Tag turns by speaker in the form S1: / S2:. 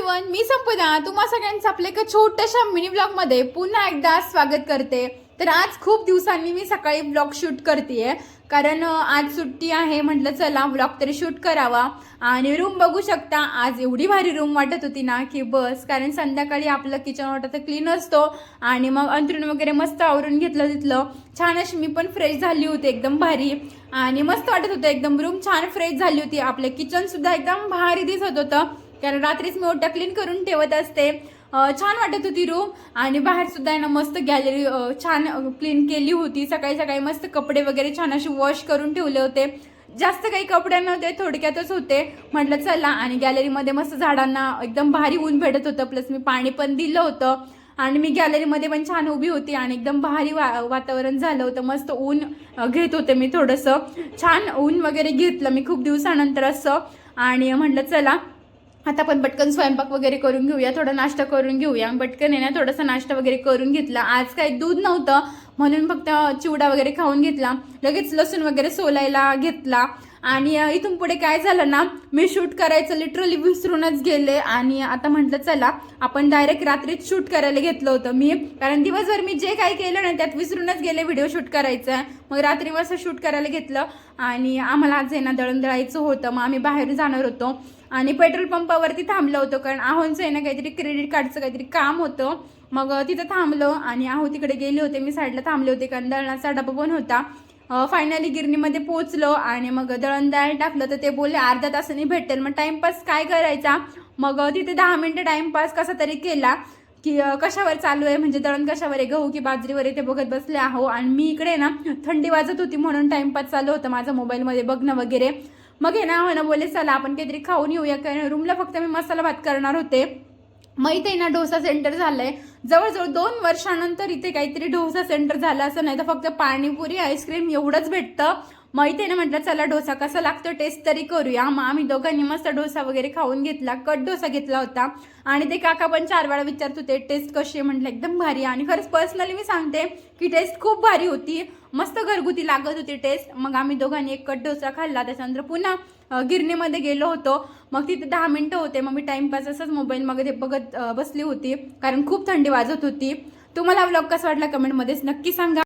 S1: Everyone, मी संपदा तुम्हा सगळ्यांचं आपल्या एका छोट्याशा मिनी ब्लॉग मध्ये पुन्हा एकदा स्वागत करते। तर आज खूप दिवसांनी मी सकाळी ब्लॉग शूट करतेय, कारण आज सुट्टी आहे। म्हटलं चला ब्लॉग तरी शूट करावा। आणि रूम बघू शकता, आज एवढी भारी रूम वाटत होती ना की बस, कारण संध्याकाळी आपलं किचन वाटत क्लीन असतो आणि मग अंथरूण वगैरे मस्त आवरून घेतलं तिथलं। छान अशी मी पण फ्रेश झाली होती, एकदम भारी आणि मस्त वाटत होतं। एकदम रूम छान फ्रेश झाली होती। आपलं किचन सुद्धा एकदम भारी दिसत होतं, कारण रात्रीच मी ओट्या क्लीन करून ठेवत असते। छान वाटत होती रूम। आणि बाहेर सुद्धा आहे ना मस्त गॅलरी छान क्लीन केली होती। सकाळी सकाळी मस्त कपडे वगैरे छान असे वॉश करून ठेवले होते। जास्त काही कपडे नव्हते, थोडक्यातच होते। म्हटलं चला, आणि गॅलरीमध्ये मस्त झाडांना एकदम भारी ऊन भेटत होतं, प्लस मी पाणी पण दिलं होतं। आणि मी गॅलरीमध्ये पण छान उभी होती आणि एकदम भारी वातावरण झालं होतं। मस्त ऊन घेत होते मी, थोडंसं छान ऊन वगैरे घेतलं मी खूप दिवसानंतर असं। आणि म्हटलं चला आता आपण पटकन स्वयंपाक वगैरे करून घेऊया, थोडा नाश्ता करून घेऊया। पटकन आहे ना थोडासा नाश्ता वगैरे करून घेतला। आज काही दूध नव्हतं म्हणून फक्त चिवडा वगैरे खाऊन घेतला। लगेच लसूण वगैरे सोलायला घेतला। आणि इथून पुढे काय झालं ना, मी शूट करायचं लिटरली विसरूनच गेले। आणि आता म्हटलं चला आपण डायरेक्ट रात्रीच शूट करायला घेतलं होतं मी, कारण दिवसभर मी जे काही केलं ना त्यात विसरूनच गेले व्हिडिओ शूट करायचं। मग रात्री मस्त शूट करायला घेतलं। आणि आम्हाला आज आहे ना दळण दळायचं होतं, मग आम्ही बाहेर जाणार होतो आणि पेट्रोल पंपावरती थांबलो होतो, कारण आहोंचं आहे ना काहीतरी क्रेडिट कार्डचं काहीतरी काम होतं। मग तिथं थांबलो आणि आहो तिकडे गेले होते, मी साईडला थांबले होते कारण दळणाचा डबा पण होता। फायनली गिरणीमध्ये पोहोचलो आणि मग दळण द्यायला टाकलं, तर ते बोलले अर्धा तासाने भेटेल। मग टाइमपास काय करायचा, मग तिथे 10 मिनिटं टाइमपास कसा तरी केला की कशावर चालू आहे, म्हणजे दळण कशावर आहे, गहू की बाजरीवर आहे ते बघत बसले आहो। आणि मी इकडे ना थंडी वाजत होती म्हणून टाइमपास चालू होतं माझं मोबाईलमध्ये बघणं वगैरे। मग आहे ना हो ना बोलले चला आपण काहीतरी खाऊन येऊया, कारण रूमला फक्त मी मसाला भात करणार होते। मग इथे ना डोसा सेंटर झालंय, जवळजवळ 2 वर्षानंतर इथे काहीतरी डोसा सेंटर झालं असं, नाही तर फक्त पाणीपुरी आईस्क्रीम एवढंच भेटतं। मग इथे ना म्हटलं चला डोसा कसा लागतो टेस्ट तरी करूया। मग आम्ही दोघांनी मस्त डोसा वगैरे खाऊन घेतला, कट डोसा घेतला होता। आणि ते काका पण 4 वेळा विचारत होते टेस्ट कशी आहे, म्हटलं एकदम भारी। आणि खरंच पर्सनली मी सांगते की टेस्ट खूप भारी होती, मस्त घरगुती लागत होती टेस्ट। मग आम्ही दोघांनी एक कट डोसा खाल्ला, त्याच्यानंतर पुन्हा गिरणीमध्ये गेलो होतो। मग तिथे 10 मिनिटं होते, मग मी टाइमपास असंच मोबाईलमध्ये बघत बसली होती, कारण खूप थंडी वाजत होती। तुम्हाला व्लॉग कसा वाटला कमेंटमध्येच नक्की सांगा।